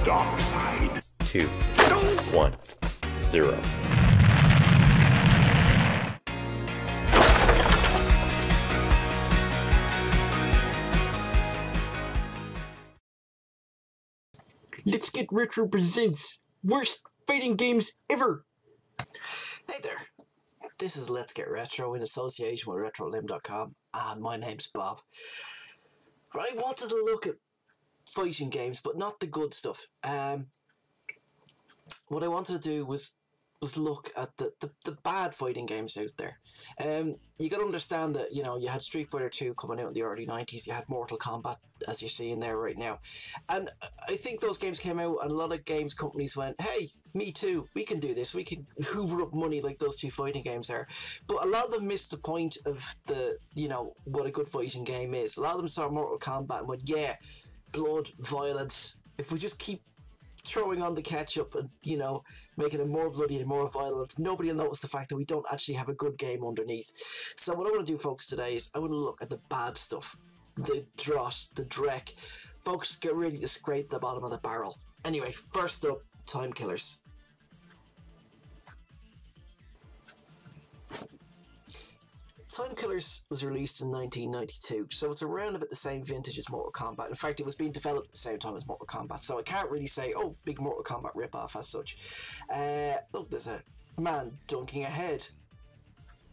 dark side. 2, 1, 0. Let's Get Retro presents Worst Fighting Games Ever! Hey there, this is Let's Get Retro in association with RetroLim.com, and my name's Bob. I wanted to look at fighting games, but not the good stuff. What I wanted to do was look at the bad fighting games out there. You got to understand that, you know, you had Street Fighter 2 coming out in the early 90s, you had Mortal Kombat, as you're seeing there right now. And I think those games came out and a lot of games companies went, hey, me too, we can do this, we can hoover up money like those two fighting games are. But a lot of them missed the point of the, you know, what a good fighting game is. A lot of them saw Mortal Kombat and went, yeah, blood, violence, if we just keep throwing on the ketchup and, you know, making it more bloody and more violent, nobody will notice the fact that we don't actually have a good game underneath. So what I want to do, folks, today is I want to look at the bad stuff, the dross, the dreck. Folks, get ready to scrape the bottom of the barrel. Anyway, first up, Time Killers. Time Killers was released in 1992, so it's around about the same vintage as Mortal Kombat. In fact, it was being developed at the same time as Mortal Kombat, so I can't really say, oh, big Mortal Kombat ripoff as such. Look, there's a man dunking a head.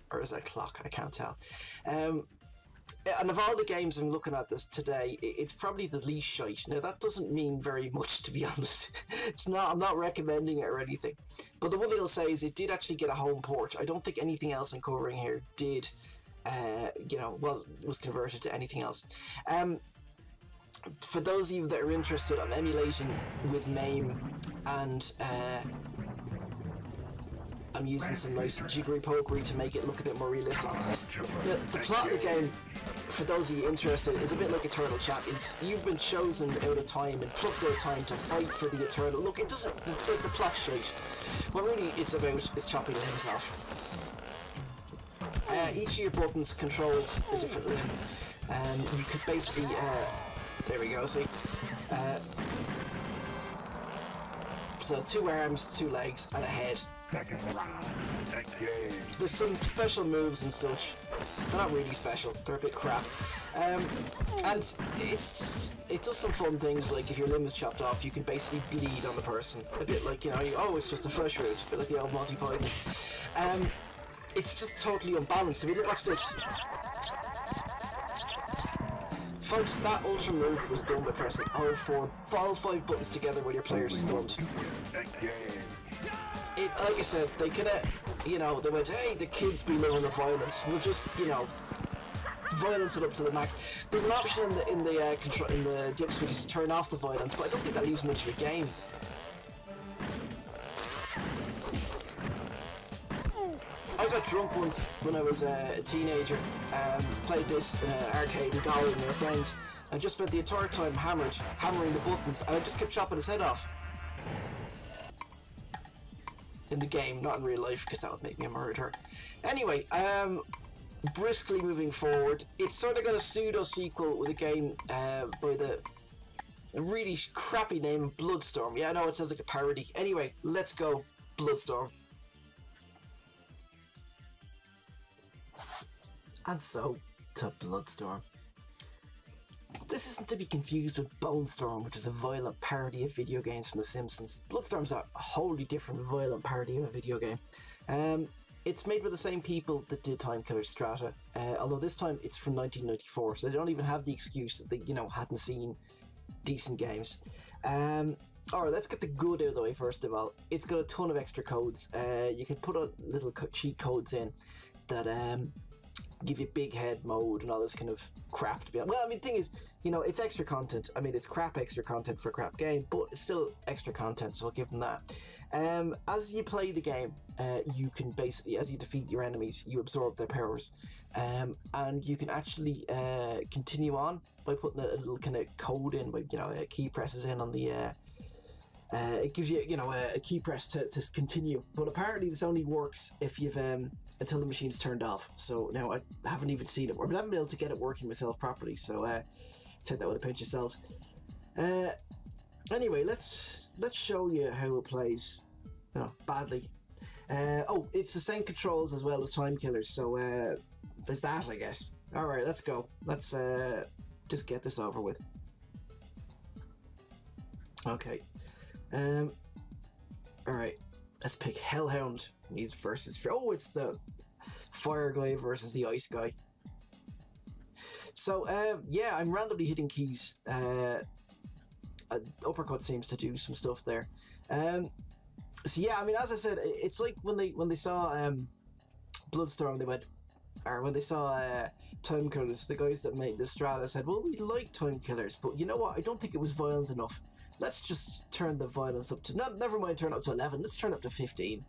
Or is that a clock? I can't tell. And of all the games I'm looking at this today, it's probably the least shite. Now, that doesn't mean very much, to be honest. It's not. I'm not recommending it or anything. But the one thing I'll say is it did actually get a home port. I don't think anything else I'm covering here did, you know, was converted to anything else. For those of you that are interested on emulating with MAME, and I'm using some nice jiggery pokery to make it look a bit more realistic. The plot of the game, for those of you interested, is a bit like Eternal Champions. You've been chosen out of time and plucked out of time to fight for the Eternal. Look, it doesn't. The plot's shite. What really it's about is chopping limbs off. Each of your buttons controls a different limb, and you could basically. There we go. See. So 2 arms, 2 legs, and a head. There's some special moves and such. They're not really special, they're a bit crap. And it's just, it does some fun things, like if your limb is chopped off, you can basically bleed on the person. A bit like, you know, oh, it's just a flesh wound, a bit like the old Monty Python. It's just totally unbalanced. If you didn't watch this, folks, that ultra move was done by pressing all 5 buttons together when your player's stunned. Like I said, they kinda, you know, they went, hey, the kids be loving the violence. We'll just, you know, violence it up to the max. There's an option in the dip switches to turn off the violence, but I don't think that leaves much of a game. I got drunk once when I was a teenager. Played this in an arcade in Galway with my friends. I just spent the entire time hammering the buttons, and I just kept chopping his head off. In the game, not in real life, because that would make me a murderer. Anyway, briskly moving forward, it's sort of got a pseudo-sequel with a game by the really crappy name Bloodstorm. Yeah, I know it sounds like a parody. Anyway, let's go, Bloodstorm. And so, to Bloodstorm. This isn't to be confused with Bone Storm, which is a violent parody of video games from The Simpsons. Bloodstorm's a wholly different violent parody of a video game. It's made by the same people that did Time Killers Strata, although this time it's from 1994, so they don't even have the excuse that they, you know, hadn't seen decent games. Alright, let's get the good out of the way first of all. It's got a ton of extra codes. You can put little cheat codes in that give you big head mode and all this kind of crap to be honest. Well, I mean, the thing is, you know, it's extra content. I mean, it's crap extra content for a crap game, but it's still extra content, so I'll give them that. As you play the game, you can basically, as you defeat your enemies, you absorb their powers. And you can actually continue on by putting a little kind of code in, by, you know, key presses in on the it gives you, you know, a key press to continue. But apparently this only works if you've until the machine's turned off. So now I haven't even seen it, or I haven't been able to get it working myself properly. So take that with a pinch of salt. Anyway, let's show you how it plays. No, badly. Oh, it's the same controls as well as Time Killers, so there's that, I guess. Alright, let's go. Let's just get this over with. Okay. Alright, let's pick Hellhound. He's versus... Oh, it's the fire guy versus the ice guy. So, yeah, I'm randomly hitting keys. Uppercut seems to do some stuff there. So yeah, I mean, as I said, it's like when they saw Bloodstorm, they went, or when they saw Time Killers, the guys that made the Strata said, well, we like Time Killers, but you know what? I don't think it was violent enough. Let's just turn the violence up to, never mind turn it up to 11, let's turn it up to 15.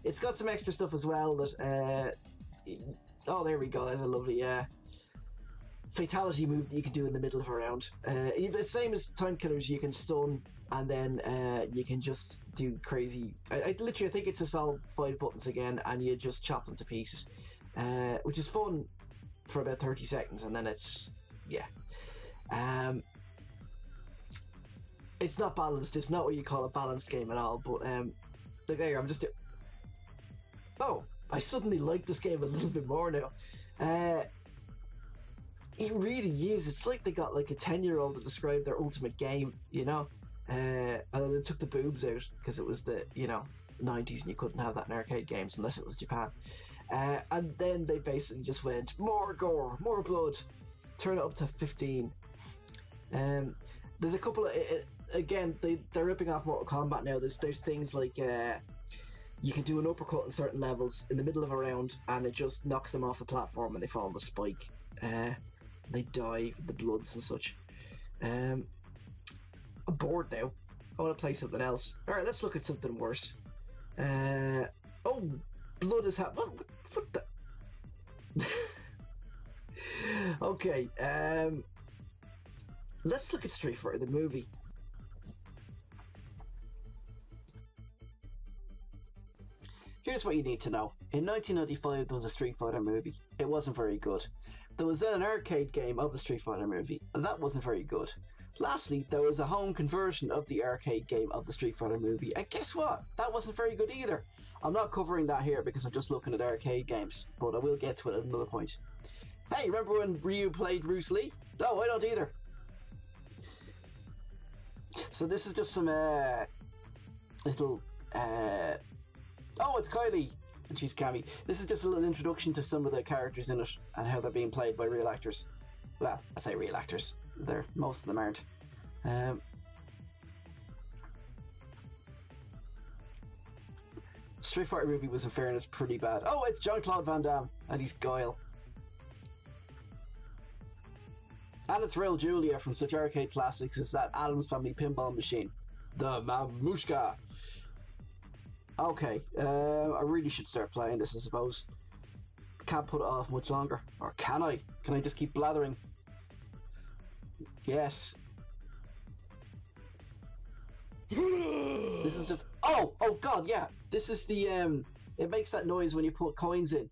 It's got some extra stuff as well that, oh, there we go, that's a lovely, fatality move that you can do in the middle of a round. The same as Time Killers, you can stun, and then you can just do crazy... I literally think it's just all 5 buttons again, and you just chop them to pieces. Which is fun for about 30 seconds, and then it's... yeah. It's not balanced, it's not what you call a balanced game at all, but like there, I'm just... Oh, I suddenly like this game a little bit more now. It really is. It's like they got like a 10-year-old to describe their ultimate game, you know? And then they took the boobs out because it was the, you know, 90s and you couldn't have that in arcade games unless it was Japan. And then they basically just went, more gore, more blood, turn it up to 15. There's a couple of, again, they're ripping off Mortal Kombat now. There's things like, you can do an uppercut in certain levels in the middle of a round and it just knocks them off the platform and they fall on the spike. They die with the bloods and such. I'm bored now. I want to play something else. Alright, let's look at something worse. Oh, blood is happening. What the? Okay, let's look at Street Fighter, the movie. Here's what you need to know. In 1995, there was a Street Fighter movie. It wasn't very good. There was then an arcade game of the Street Fighter movie, and that wasn't very good. Lastly, there was a home conversion of the arcade game of the Street Fighter movie, and guess what? That wasn't very good either. I'm not covering that here because I'm just looking at arcade games, but I will get to it at another point. Hey, remember when Ryu played Bruce Lee? No, I don't either. So this is just some little... Oh, it's Kylie! And she's Cammy. This is just a little introduction to some of the characters in it and how they're being played by real actors. Well, I say real actors. Most of them aren't. Street Fighter movie was, in fairness, pretty bad. Oh, it's Jean-Claude Van Damme, and he's Guile. And it's Raul Julia from such arcade classics as that Addams Family pinball machine. The Mamushka. Okay, I really should start playing this, I suppose. Can't put it off much longer. Or can I? Can I just keep blathering? Yes. This is just... Oh! Oh god, yeah! This is the, it makes that noise when you put coins in.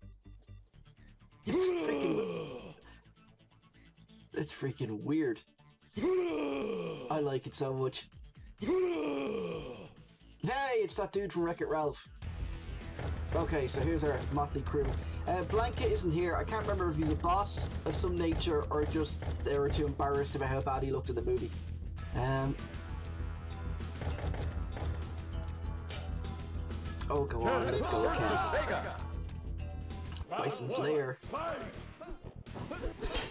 It's freaking... It's freaking weird. I like it so much. Hey, it's that dude from Wreck-It Ralph. Okay, so here's our motley crew. Blanket isn't here. I can't remember if he's a boss of some nature or just they were too embarrassed about how bad he looked in the movie. Oh, go on, let's go, Ken. Bison's Lair.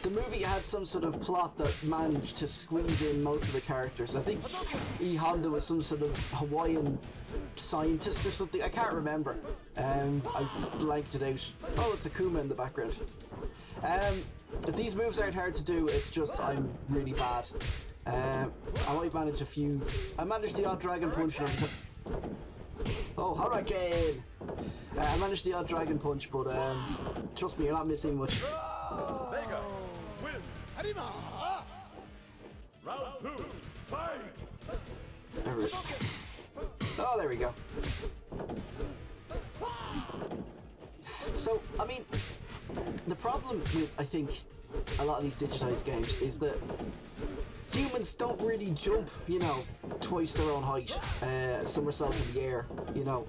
The movie had some sort of plot that managed to squeeze in most of the characters. I think E. Honda was some sort of Hawaiian scientist or something. I can't remember. I've blanked it out. Oh, it's Akuma in the background. If these moves aren't hard to do, it's just I'm really bad. I might manage a few. I managed the odd Dragon Punch. Oh, Hurricane! I managed the odd Dragon Punch, but trust me, you're not missing much. Vega, win. Arima. Round 2, fight. Oh, there we go. So, I mean, the problem with, I think, a lot of these digitized games is that humans don't really jump, you know, twice their own height, somersault in the air, you know,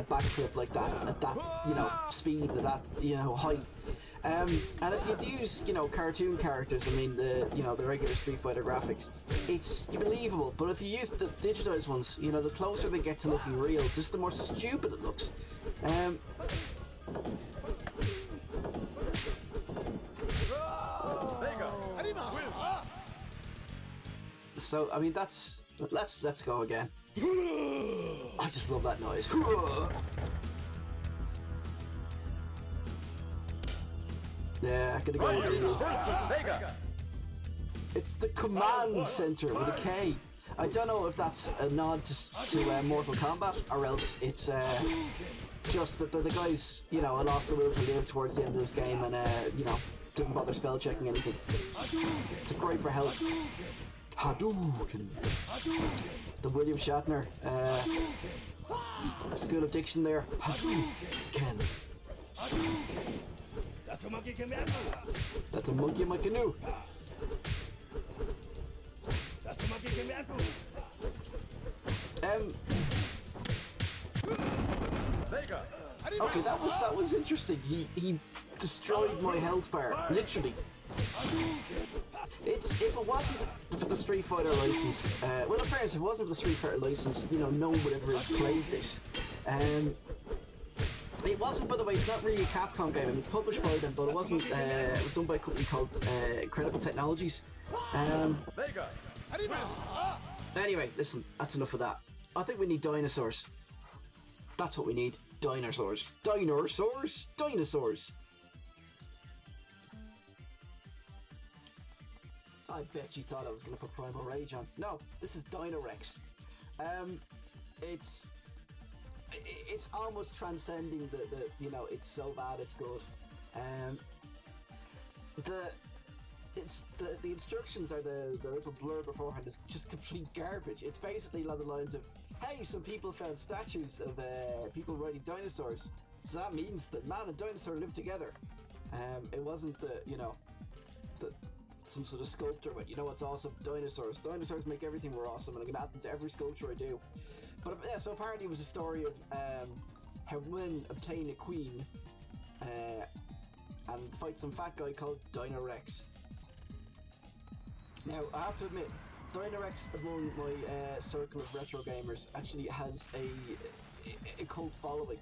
backflip like that, at that, you know, speed, at that, you know, height. And if you'd use, you know, cartoon characters, I mean, the regular Street Fighter graphics, it's believable. But if you use the digitized ones, you know, the closer they get to looking real, just the more stupid it looks. So I mean, that's let's go again. I just love that noise. Yeah, gonna go with you. It's the command center with a K. I don't know if that's a nod to Mortal Kombat, or else it's just that the guys, you know, lost the will to live towards the end of this game, and you know, didn't bother spell checking anything. It's great for health. Hadouken. The William Shatner School of Diction there. Hadouken. That's a monkey in my canoe. Okay, that was interesting. He destroyed my health bar, literally. If it wasn't for the Street Fighter license, well, in fairness, if it wasn't for the Street Fighter license, you know, no one would ever have played this. It wasn't, by the way, it's not really a Capcom game. I mean, it's published by them, but it wasn't. It was done by a company called Incredible Technologies. Anyway, listen, that's enough of that. I think we need dinosaurs. That's what we need. Dinosaurs. Dinosaurs. Dinosaurs. I bet you thought I was going to put Primal Rage on. No, this is Dynarex. It's almost transcending the you know, it's so bad it's good. The instructions are the little blur beforehand is just complete garbage. It's basically along the lines of, hey, some people found statues of people riding dinosaurs, so that means that man and dinosaur live together. It wasn't some sort of sculptor went, you know what's awesome? Dinosaurs. Dinosaurs make everything more awesome, and I'm going to add them to every sculpture I do. But yeah, so apparently it was a story of how women obtain a queen and fight some fat guy called Dynarex. Now, I have to admit, Dynarex among my circle of retro gamers actually has a cult following.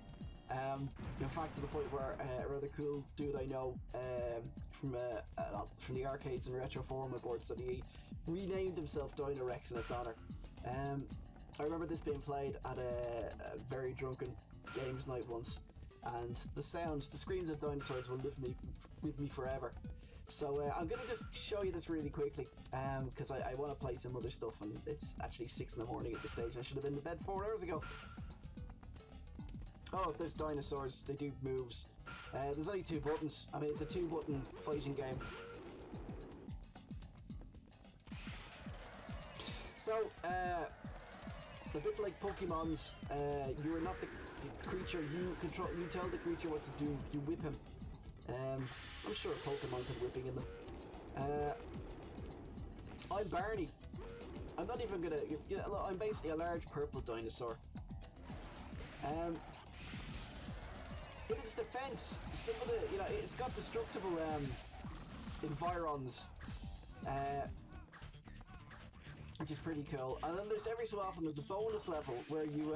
In fact, to the point where a rather cool dude I know from the arcades and retro forum boards.ie renamed himself Dynarex in its honour. I remember this being played at a very drunken games night once, and the screams of dinosaurs will live with me forever. So I'm going to just show you this really quickly, because I want to play some other stuff, and it's actually 6 in the morning at this stage. I should have been to bed 4 hours ago. Oh, there's dinosaurs. They do moves. There's only 2 buttons. I mean, it's a 2-button fighting game. So, a bit like Pokemon's, you're not the creature. You control. You tell the creature what to do. You whip him. I'm sure Pokemon's had whipping in them. I'm Barney. I'm not even gonna. I'm basically a large purple dinosaur. In its defense, some of the, it's got destructible environs, which is pretty cool. And then there's every so often there's a bonus level where you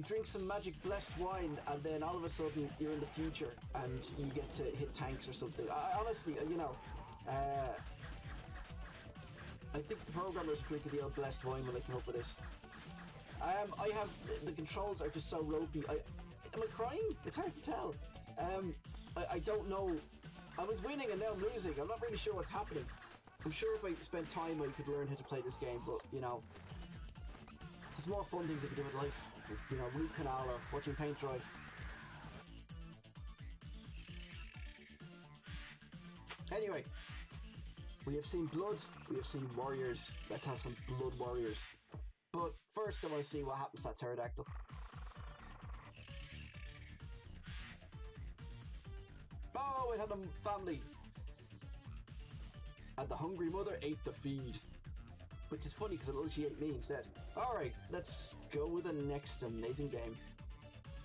drink some magic blessed wine, and then all of a sudden you're in the future and you get to hit tanks or something. Honestly, I think the programmers are drinking the old blessed wine when they come up with this. I have the controls are just so ropey. Am I crying? It's hard to tell. I don't know. I was winning and now I'm losing. I'm not really sure what's happening. I'm sure if I spent time I could learn how to play this game, but there's more fun things I can do with life. Root canal or watching paint dry. Anyway, we have seen blood, we have seen warriors. Let's have some blood warriors. But first I want to see what happens to that pterodactyl. Oh, it had a family. And the hungry mother ate the feed. Which is funny because she ate me instead. Alright, let's go with the next amazing game.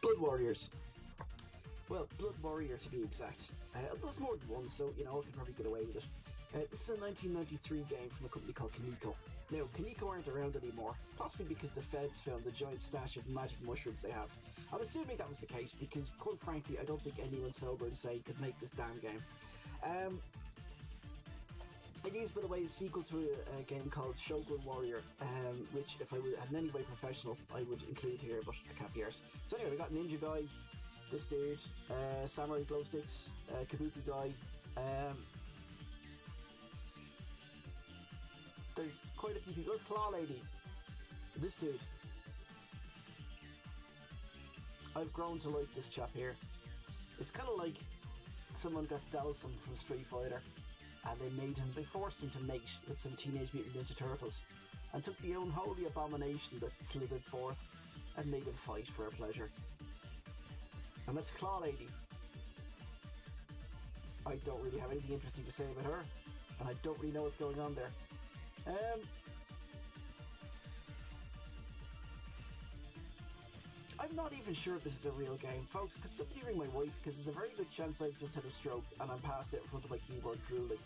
Blood Warriors. Well, Blood Warrior to be exact. There's more than one, so you know I can probably get away with it. This is a 1993 game from a company called Kaneko. Now, Kaneko aren't around anymore, possibly because the feds found the giant stash of magic mushrooms they have. I'm assuming that was the case because, quite frankly, I don't think anyone sober and sane could make this damn game. It is, by the way, a sequel to a game called Shogun Warrior, which, if I had in any way professional, I would include here, but I can't be arsed. So anyway, we got Ninja Guy, this dude, Samurai Glow Sticks, Kabuki Guy. There's quite a few people. There's Claw Lady, this dude. I've grown to like this chap here. It's kind of like someone got Dalsum from Street Fighter, and they forced him to mate with some Teenage Mutant Ninja Turtles, and took the unholy abomination that slithered forth and made him fight for a pleasure. And that's Claw Lady. I don't really have anything interesting to say about her, and I don't really know what's going on there. I'm not even sure if this is a real game. Folks, could somebody ring my wife? Because there's a very good chance I've just had a stroke and I'm passed out in front of my keyboard drooling.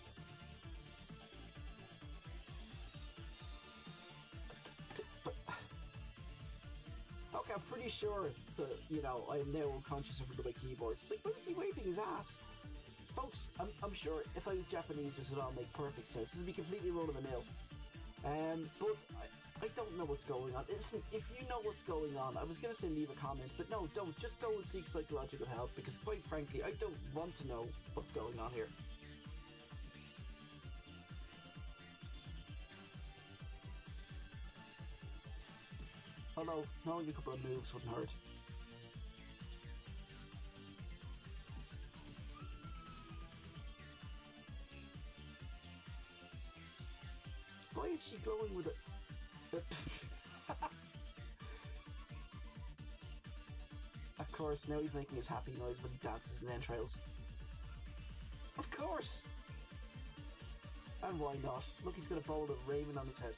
Okay, I'm pretty sure that, you know, I am now unconscious in front of my keyboard. Like, why is he waving his ass? Folks, I'm sure if I was Japanese this would all make perfect sense. This would be completely run-of-the-mill. But I don't know what's going on. Listen, if you know what's going on, I was going to say leave a comment, but no, don't. Just go and seek psychological help, because quite frankly, I don't want to know what's going on here. Although, knowing a couple of moves wouldn't hurt. Why is she glowing with it? Of course, now he's making his happy noise when he dances in entrails. Of course! And why not? Look, he's got a bowl of ramen on his head.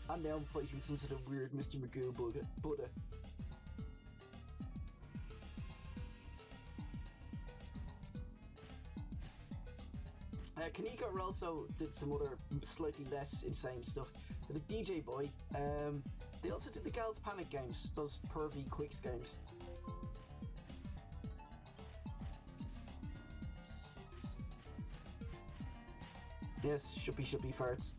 And now I'm fighting some sort of weird Mr. Magoo Buddha. Kaneko also did some other slightly less insane stuff. The DJ Boy, they also did the Gals Panic games, those pervy Quicks games. Yes, shippy farts.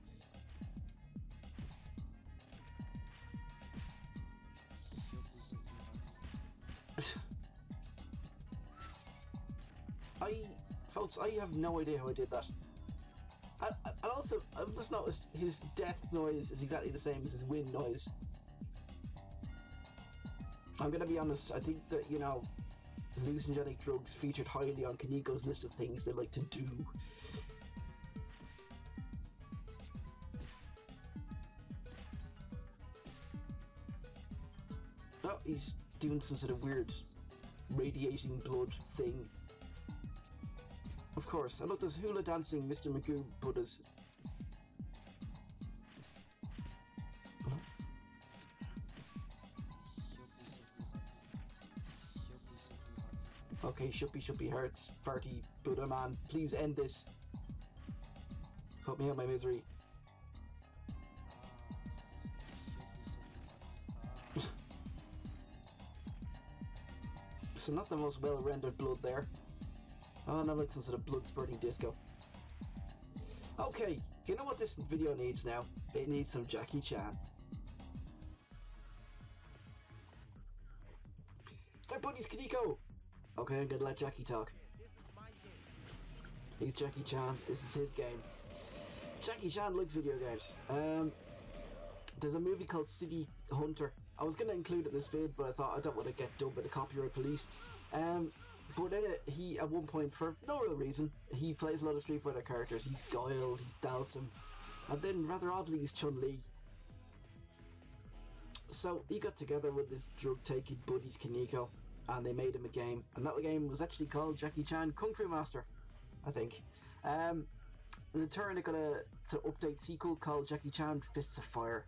Folks, I have no idea how I did that. And also, I've just noticed his death noise is exactly the same as his win noise. I'm gonna be honest, I think that, you know, hallucinogenic drugs featured highly on Kaneko's list of things they like to do. Oh, he's doing some sort of weird radiating blood thing. Of course, and look, there's hula dancing Mr. Magoo Buddhas. Okay, shippy hurts, farty Buddha man, please end this. Put me out of my misery. So not the most well-rendered blood there. Oh, now like some sort of blood-spurting disco. Okay, you know what this video needs now? It needs some Jackie Chan. It's our buddies Kaneko! Okay, I'm gonna let Jackie talk. He's Jackie Chan, this is his game. Jackie Chan likes video games. There's a movie called City Hunter. I was gonna include it in this vid, but I thought I don't want to get dubbed by the copyright police. But in it, he, at one point, for no real reason, he plays a lot of Street Fighter characters. He's Guile, he's Dalsum, and then, rather oddly, he's Chun-Li. So, he got together with his drug-taking buddies Kaneko, and they made him a game. And that game was actually called Jackie Chan Kung Fu Master, I think. And in turn, they're gonna update sequel called Jackie Chan Fists of Fire.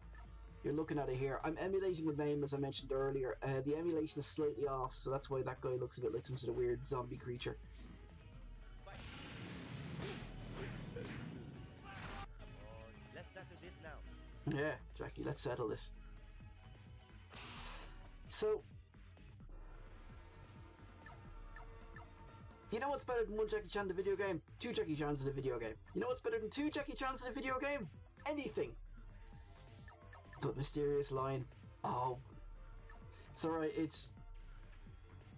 You're looking at it here. I'm emulating with MAME, as I mentioned earlier. The emulation is slightly off, so that's why that guy looks a bit like some sort of weird zombie creature. Let's settle this now. Yeah, Jackie, let's settle this. So, you know what's better than one Jackie Chan in the video game? Two Jackie Chans in the video game. You know what's better than two Jackie Chans in the video game? Anything! But Mysterious Line. Oh. It's alright, it's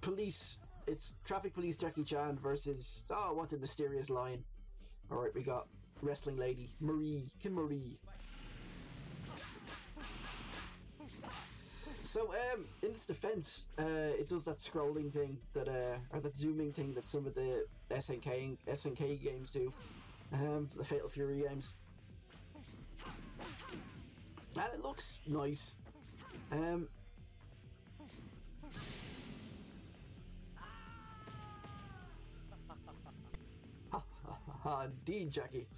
police. It's traffic police Jackie Chan versus. Oh, what a mysterious line. Alright, we got wrestling lady Marie. Kim Marie. So, in its defense, it does that scrolling thing that, or that zooming thing that some of the SNK games do. The Fatal Fury games. And it looks nice. Ha ha ha, indeed, Jackie.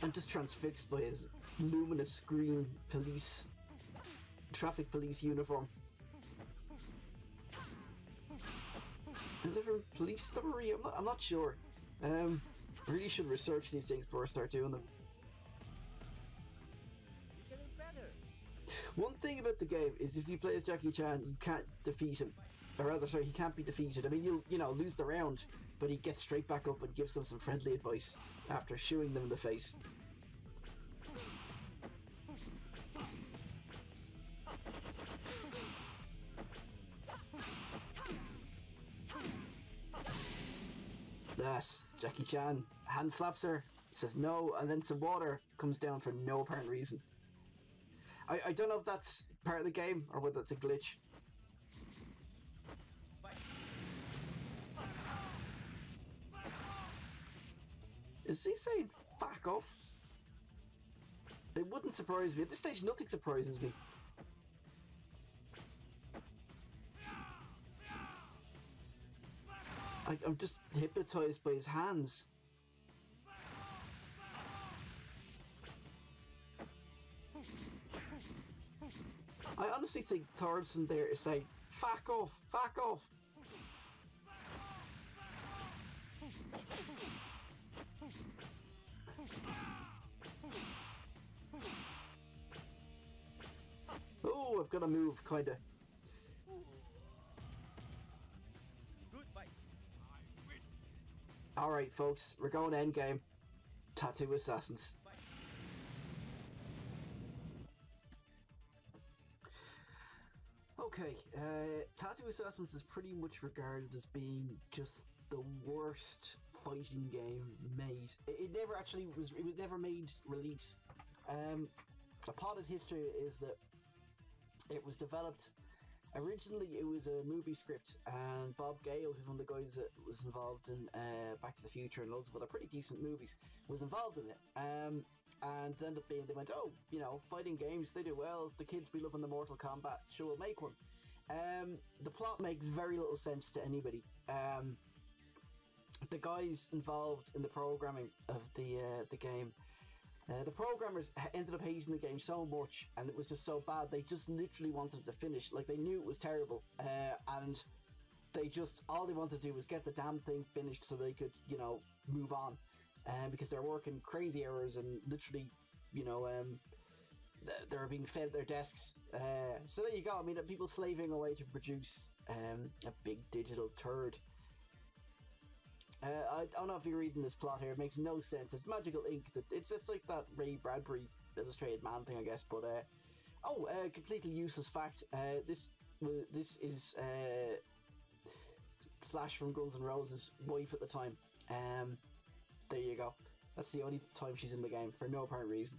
I'm just transfixed by his luminous green traffic police uniform. Is it from police story? I'm not sure. I really should research these things before I start doing them. It's getting better. One thing about the game is if you play as Jackie Chan, you can't defeat him. Or rather, sorry, he can't be defeated. I mean, you'll, lose the round, but he gets straight back up and gives them some friendly advice after shooing them in the face. Yes, Jackie Chan hand slaps her, says no, and then some water comes down for no apparent reason. I don't know if that's part of the game or whether it's a glitch. Is he saying fuck off? It wouldn't surprise me. At this stage, nothing surprises me. I'm just hypnotized by his hands. I honestly think Thorson there is saying, fuck off, fuck off. Oh, I've got to move, kinda. Alright folks, we're going endgame. Tattoo Assassins. Okay, Tattoo Assassins is pretty much regarded as being just the worst fighting game made. It never actually was, it was never made release. A potted history is that it was developed. Originally, it was a movie script, and Bob Gale, who's one of the guys that was involved in Back to the Future and loads of other pretty decent movies, was involved in it. And it ended up being, they went, oh, fighting games, they do well, the kids be loving the Mortal Kombat, sure, we'll make one. The plot makes very little sense to anybody. The guys involved in the programming of the game, the programmers ended up hating the game so much, and it was just so bad, they just literally wanted it to finish. Like, they knew it was terrible, and they just, all they wanted to do was get the damn thing finished so they could, move on. Because they're working crazy hours and literally, they're being fed at their desks. So there you go, I mean, people slaving away to produce a big digital turd. I don't know if you're reading this plot here. It makes no sense. It's magical ink. It's like that Ray Bradbury illustrated man thing, I guess. But completely useless fact. This is Slash from Guns N' Roses' wife at the time. There you go. That's the only time she's in the game for no apparent reason.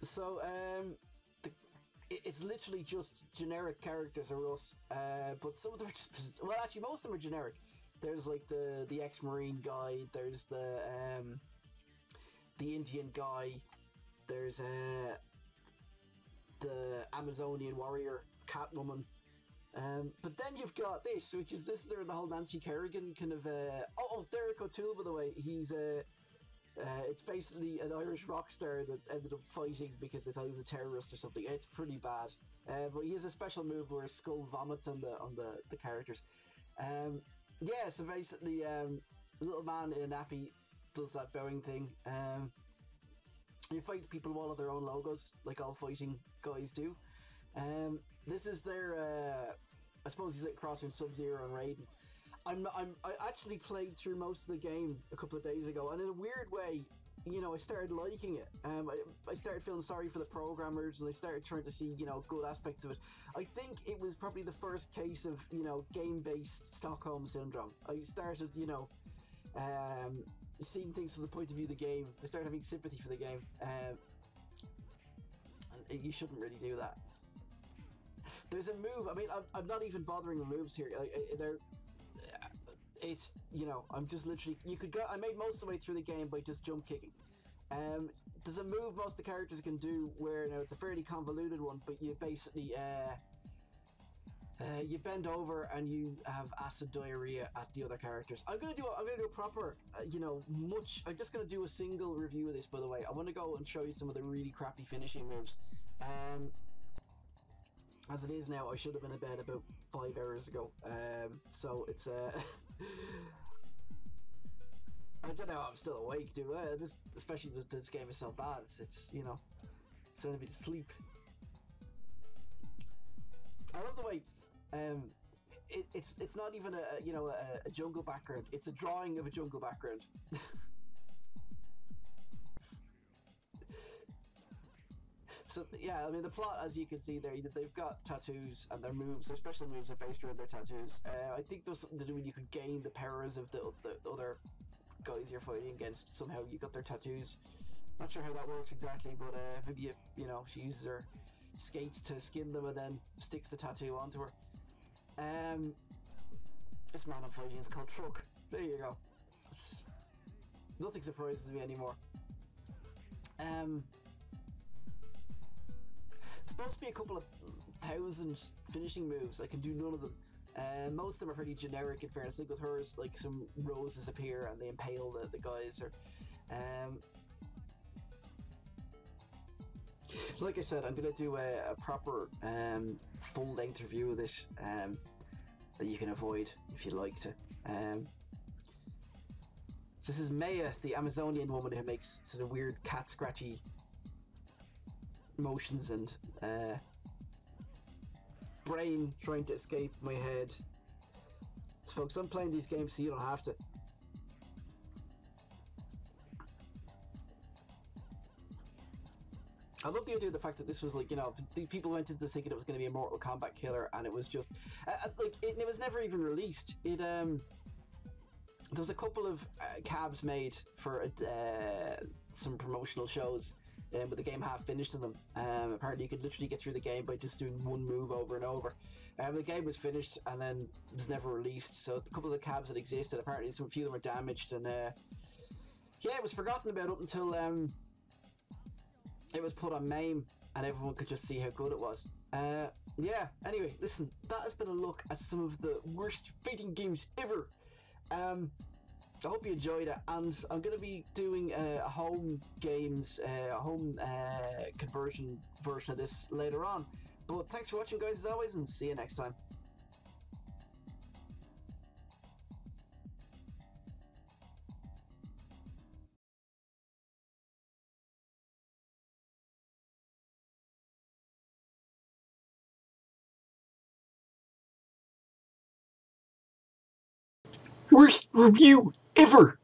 So it's literally just generic characters are us, but some of them are just, well, actually most of them are generic. There's like the ex-marine guy, there's the Indian guy, there's the Amazonian warrior, Catwoman. But then you've got this, which is this is the whole Nancy Kerrigan kind of. Derek O'Toole, by the way, he's it's basically an Irish rock star that ended up fighting because they thought he was a terrorist or something. It's pretty bad. But he has a special move where his skull vomits on the characters. Yeah, so basically, a little man in a nappy does that bowing thing. You fight people with all of their own logos, like all fighting guys do. This is their, I suppose he's like cross between Sub-Zero and Raiden. I actually played through most of the game a couple of days ago, and in a weird way, you know, I started liking it. I started feeling sorry for the programmers, and I started trying to see, you know, good aspects of it. I think it was probably the first case of, you know, game-based Stockholm Syndrome. I started, you know, seeing things from the point of view of the game. I started having sympathy for the game. And you shouldn't really do that. There's a move, I mean, I'm not even bothering the moves here. It's, you know, I'm just literally, you could go, I made most of the way through the game by just jump kicking. There's a move most of the characters can do where, you know, it's a fairly convoluted one, but you basically, you bend over and you have acid diarrhea at the other characters. I'm gonna do a proper, you know, I'm just gonna do a single review of this, by the way. I want to go and show you some of the really crappy finishing moves. As it is now, I should have been in bed about 5 hours ago. So it's I don't know how I'm still awake, dude. Especially this game is so bad. It's you know, sending me to sleep. I love the way it's not even a jungle background. It's a drawing of a jungle background. So yeah, I mean the plot, as you can see there, they've got tattoos and their moves, their special moves are based around their tattoos. I think there's something to do when you could gain the powers of the other guys you're fighting against. Somehow you got their tattoos. Not sure how that works exactly, but maybe you know, she uses her skates to skin them and then sticks the tattoo onto her. This man I'm fighting is called Truck. There you go. Nothing surprises me anymore. Supposed to be a couple of 1,000 finishing moves. I can do none of them. Most of them are pretty generic in fairness. Like with hers, like some roses appear and they impale the guys. Or, like I said, I'm gonna do a proper full-length review of this that you can avoid if you'd like to. This is Maya, the Amazonian woman who makes sort of weird cat scratchy motions and brain trying to escape my head. So folks, I'm playing these games so you don't have to. I love the idea of the fact that this was like, you know, these people went into this thinking it was going to be a Mortal Kombat killer, and it was just like it was never even released. There was a couple of cabs made for some promotional shows. But the game half finished in them. Apparently you could literally get through the game by just doing one move over and over. The game was finished and then was never released, so a couple of the cabs that existed, apparently a few of them were damaged, and yeah, it was forgotten about up until it was put on MAME and everyone could just see how good it was. Yeah, anyway, listen, that has been a look at some of the worst fighting games ever. I hope you enjoyed it, and I'm going to be doing a home conversion version of this later on. But thanks for watching, guys, as always, and see you next time. Worst review ever!